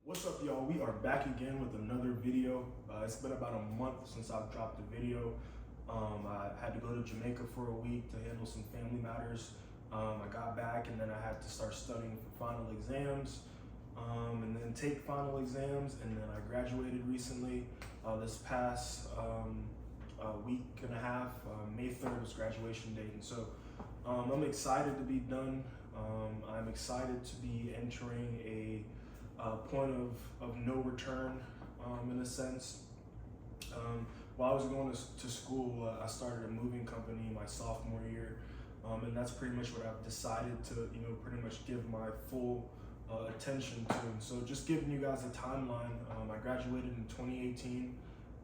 What's up, y'all? We are back again with another video. It's been about a month since I've dropped a video. I had to go to Jamaica for a week to handle some family matters. I got back and then I had to start studying for final exams and then take final exams. And then I graduated recently this past week and a half. May 3rd was graduation date. And so I'm excited to be done. I'm excited to be entering a point of no return in a sense. While I was going to school, I started a moving company my sophomore year, and that's pretty much what I've decided to, pretty much give my full attention to. And so just giving you guys a timeline, I graduated in 2018.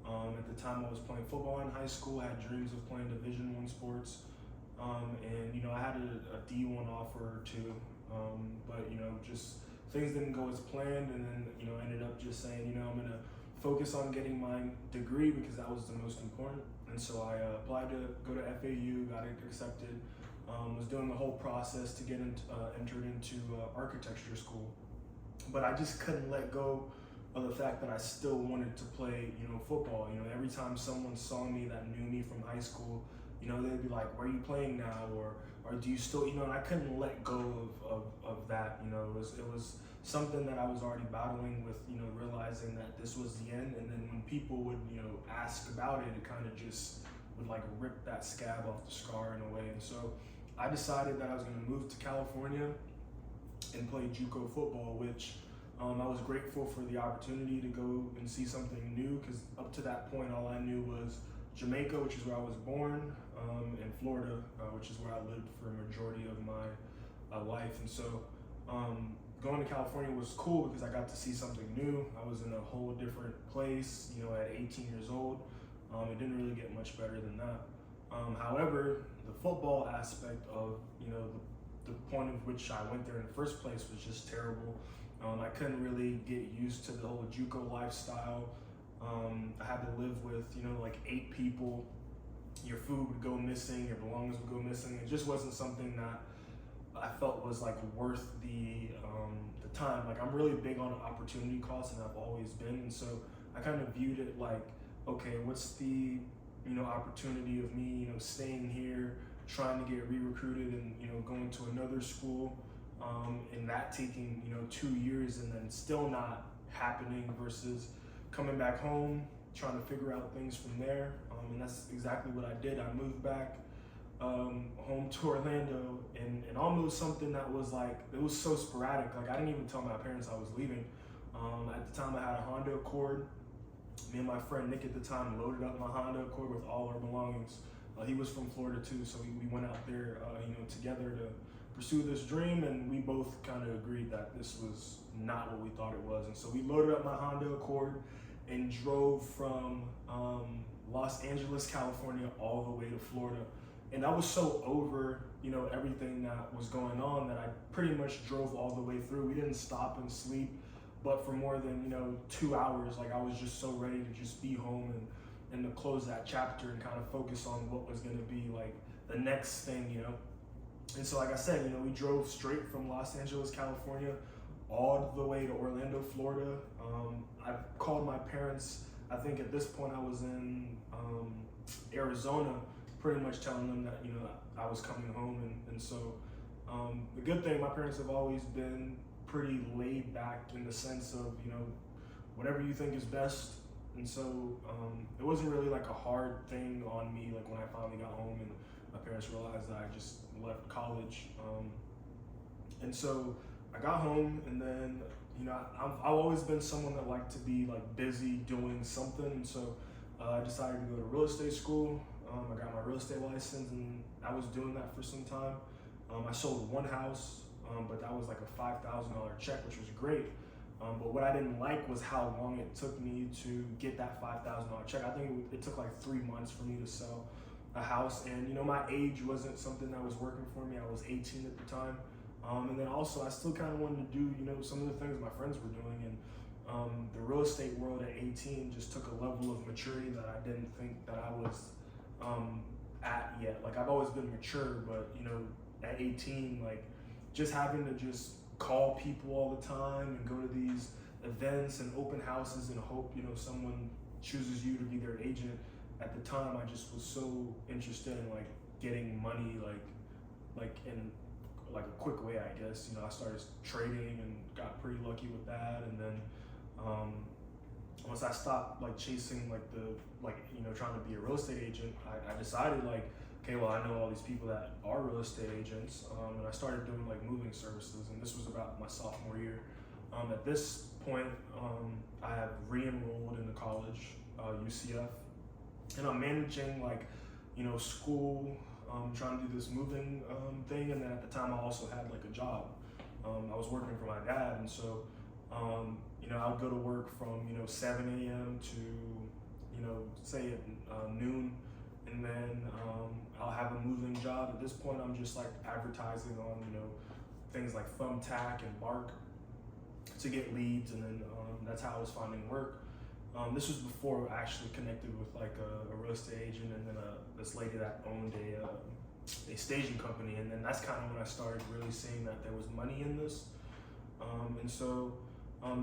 At the time I was playing football in high school, I had dreams of playing Division I sports. And I had a D1 offer or two, but just things didn't go as planned, and then I ended up just saying I'm gonna focus on getting my degree because that was the most important. And so I applied to go to FAU, got accepted, was doing the whole process to get entered into architecture school, but I just couldn't let go of the fact that I still wanted to play football. Every time someone saw me that knew me from high school, they'd be like, where are you playing now? Or do you still, and I couldn't let go of that. It was something that I was already battling with, realizing that this was the end. And then when people would, ask about it, it kind of just would like rip that scab off the scar in a way. And so I decided that I was going to move to California and play JUCO football, which I was grateful for the opportunity to go and see something new, because up to that point, all I knew was Jamaica, which is where I was born, and Florida, which is where I lived for a majority of my life. And so going to California was cool because I got to see something new. I was in a whole different place, at 18 years old. It didn't really get much better than that. However, the football aspect of, the point of which I went there in the first place was just terrible. I couldn't really get used to the whole JUCO lifestyle. I had to live with, like 8 people. Your food would go missing, your belongings would go missing. It just wasn't something that I felt was like worth the time. Like, I'm really big on opportunity costs, and I've always been. And so I kind of viewed it like, okay, what's the, opportunity of me, staying here, trying to get re-recruited and, going to another school, and that taking, 2 years and then still not happening, versus coming back home, trying to figure out things from there. And that's exactly what I did. I moved back home to Orlando, and almost something that was like, it was so sporadic. Like, I didn't even tell my parents I was leaving. At the time I had a Honda Accord. Me and my friend Nick at the time loaded up my Honda Accord with all our belongings. He was from Florida too, so we went out there, together to pursue this dream, and we both kind of agreed that this was not what we thought it was. And so we loaded up my Honda Accord and drove from Los Angeles, California, all the way to Florida. And I was so over, everything that was going on, that I pretty much drove all the way through. We didn't stop and sleep, but for more than, 2 hours. Like, I was just so ready to just be home and to close that chapter and kind of focus on what was going to be like the next thing. And so, like I said, we drove straight from Los Angeles, California, all the way to Orlando, Florida. I called my parents. I think at this point I was in Arizona, pretty much telling them that, I was coming home. And so the good thing, my parents have always been pretty laid back in the sense of, whatever you think is best. And so it wasn't really like a hard thing on me, like when I finally got home and my parents realized that I just left college. And so I got home, and then, I've always been someone that liked to be like busy doing something. And so I decided to go to real estate school. I got my real estate license, and I was doing that for some time. I sold one house, but that was like a $5,000 check, which was great. But what I didn't like was how long it took me to get that $5,000 check. I think it took like 3 months for me to sell a house. And, my age wasn't something that was working for me. I was 18 at the time. And then also I still kind of wanted to do, some of the things my friends were doing. And the real estate world at 18 just took a level of maturity that I didn't think that I was at yet. Like, I've always been mature, but, at 18, like, just having to just call people all the time and go to these events and open houses and hope, someone chooses you to be their agent. At the time, I just was so interested in like getting money, like in like a quick way, I guess. I started trading and got pretty lucky with that. And then once I stopped like chasing trying to be a real estate agent, I decided like, okay, well, I know all these people that are real estate agents, and I started doing like moving services, and this was about my sophomore year. At this point, I have re-enrolled into college, UCF, and I'm managing like, school, trying to do this moving thing, and then at the time I also had like a job. I was working for my dad, and so I would go to work from 7 a.m. to say at noon, and then I'll have a moving job. At this point, I'm just like advertising on things like Thumbtack and Bark to get leads, and then that's how I was finding work. This was before I actually connected with like a real estate agent, and then this lady that owned a staging company, and then that's kind of when I started really seeing that there was money in this. And so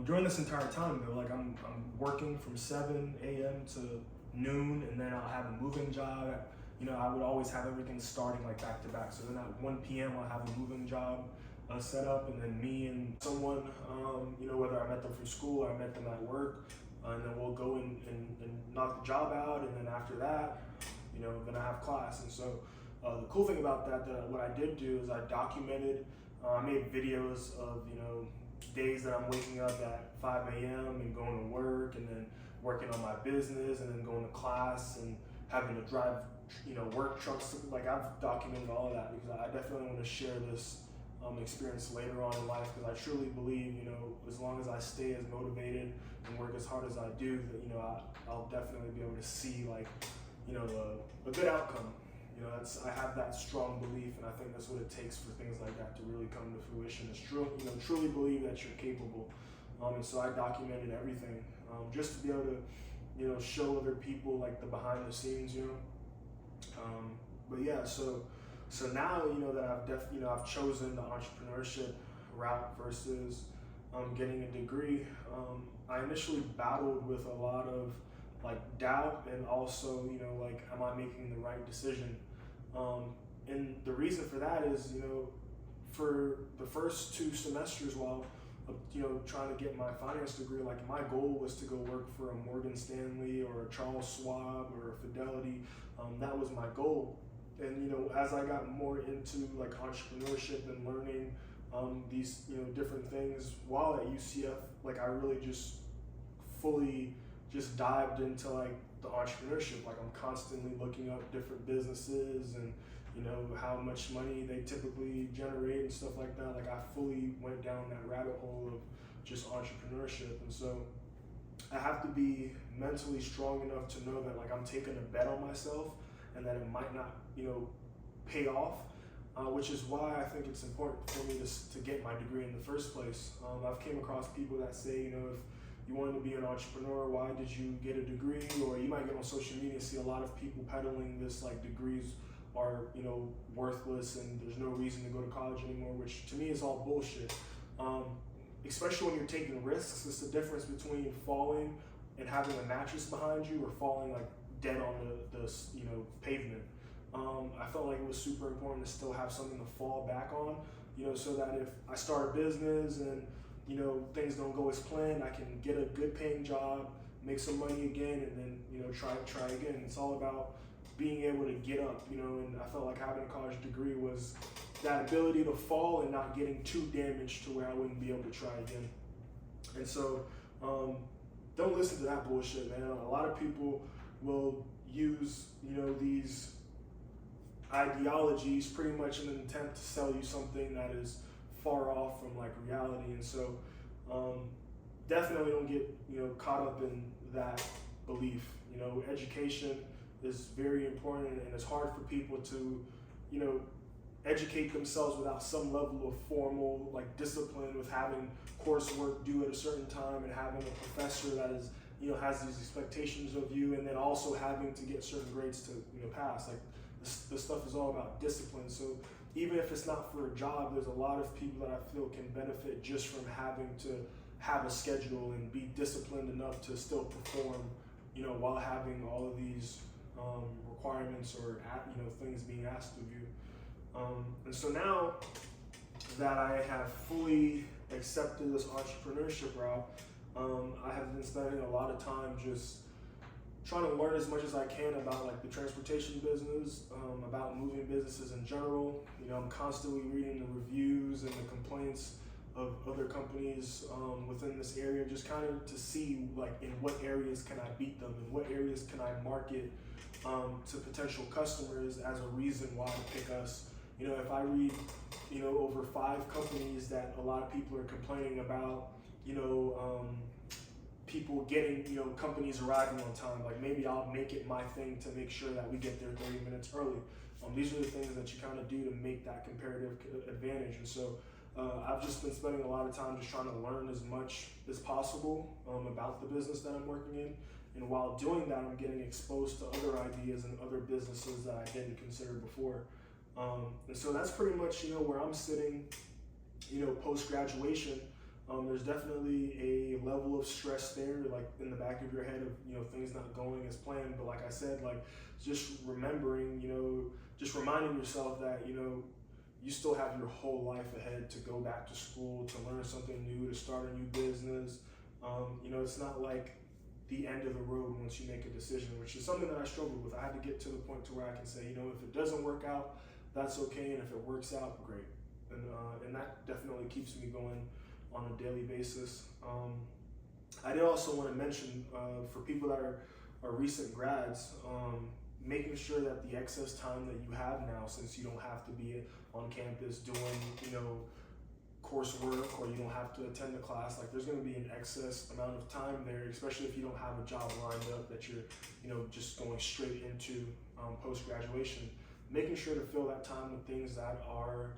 during this entire time though, like I'm working from 7 a.m. to noon, and then I'll have a moving job. I would always have everything starting like back to back. So then at 1 p.m. I'll have a moving job set up, and then me and someone, whether I met them from school or I met them at work, and then we'll go and knock the job out, and then after that, then I have class. And so the cool thing about that what I did do is I documented, I made videos of, days that I'm waking up at 5 a.m. and going to work, and then working on my business, and then going to class and having to drive, work trucks. Like I've documented all of that because I definitely want to share this experience later on in life, because I truly believe, as long as I stay as motivated and work as hard as I do, that I'll definitely be able to see like, a good outcome. I have that strong belief, and I think that's what it takes for things like that to really come to fruition. Is truly believe that you're capable. And so I documented everything, just to be able to, show other people like the behind the scenes, But yeah, so now, that I've chosen the entrepreneurship route versus getting a degree. I initially battled with a lot of like doubt, and also, like, am I making the right decision? And the reason for that is, for the first 2 semesters while, trying to get my finance degree, like my goal was to go work for a Morgan Stanley or a Charles Schwab or a Fidelity. That was my goal. And, as I got more into like entrepreneurship and learning these, different things while at UCF, like I really just fully just dived into like the entrepreneurship. Like I'm constantly looking up different businesses and how much money they typically generate and stuff like that. Like I fully went down that rabbit hole of just entrepreneurship. And so I have to be mentally strong enough to know that like I'm taking a bet on myself, and that it might not pay off, which is why I think it's important for me to get my degree in the first place. I've came across people that say, if you wanted to be an entrepreneur, why did you get a degree? Or you might get on social media and see a lot of people peddling this like degrees are worthless and there's no reason to go to college anymore, which to me is all bullshit. Especially when you're taking risks. It's the difference between falling and having a mattress behind you, or falling like dead on the pavement. I felt like it was super important to still have something to fall back on, so that if I start a business and things don't go as planned, I can get a good paying job, make some money again, and then try again. It's all about being able to get up, and I felt like having a college degree was that ability to fall and not getting too damaged to where I wouldn't be able to try again. And so don't listen to that bullshit, man. A lot of people will use these ideologies pretty much in an attempt to sell you something that is far off from like reality. And so definitely don't get caught up in that belief. Education is very important, and it's hard for people to educate themselves without some level of formal like discipline, with having coursework due at a certain time, and having a professor that is has these expectations of you, and then also having to get certain grades to pass. Like this stuff is all about discipline. So even if it's not for a job, there's a lot of people that I feel can benefit just from having to have a schedule and be disciplined enough to still perform, while having all of these requirements or things being asked of you. And so now that I have fully accepted this entrepreneurship route, I have been spending a lot of time just trying to learn as much as I can about like the transportation business, about moving businesses in general. I'm constantly reading the reviews and the complaints of other companies within this area, just kind of to see like in what areas can I beat them, in what areas can I market to potential customers as a reason why to pick us. If I read, over 5 companies that a lot of people are complaining about, people getting, companies arriving on time, like maybe I'll make it my thing to make sure that we get there 30 minutes early. These are the things that you kind of do to make that comparative advantage. And so I've just been spending a lot of time just trying to learn as much as possible about the business that I'm working in. And while doing that, I'm getting exposed to other ideas and other businesses that I didn't consider before. And so that's pretty much, where I'm sitting, post-graduation. There's definitely a level of stress there, like in the back of your head of, things not going as planned. But like I said, like just remembering, just reminding yourself that, you still have your whole life ahead to go back to school, to learn something new, to start a new business. It's not like the end of the road once you make a decision, which is something that I struggled with. I had to get to the point to where I can say, if it doesn't work out, that's okay. And if it works out, great. And that definitely keeps me going on a daily basis. I did also want to mention for people that are recent grads, making sure that the excess time that you have now, since you don't have to be on campus doing, coursework, or you don't have to attend the class, like there's going to be an excess amount of time there, especially if you don't have a job lined up that you're, just going straight into post-graduation. Making sure to fill that time with things that are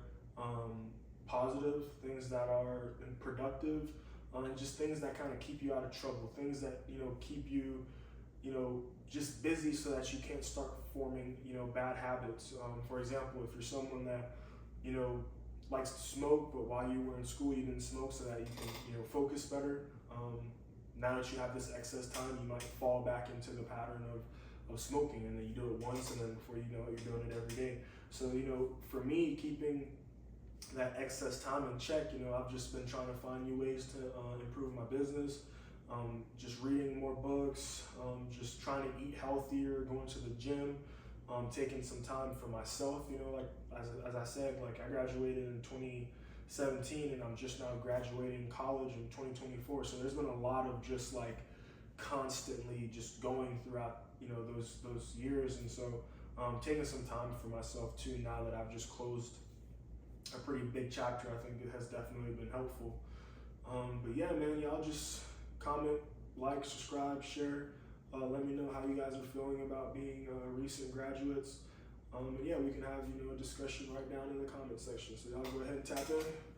positive, things that are productive, and just things that kind of keep you out of trouble, things that, keep you, just busy so that you can't start forming, bad habits. For example, if you're someone that, likes to smoke, but while you were in school you didn't smoke so that you can, focus better. Now that you have this excess time, you might fall back into the pattern of smoking, and then you do it once, and then before you know it, you're doing it every day. So, for me, keeping that excess time in check, I've just been trying to find new ways to improve my business. Just reading more books, just trying to eat healthier, going to the gym, taking some time for myself. Like as I said, like I graduated in 2017, and I'm just now graduating college in 2024. So there's been a lot of just like constantly just going throughout, those years. And so taking some time for myself too, now that I've just closed a pretty big chapter, I think it has definitely been helpful. But yeah, man, y'all just comment, like, subscribe, share. Let me know how you guys are feeling about being recent graduates. And yeah, we can have, a discussion right down in the comment section. So y'all go ahead and tap in.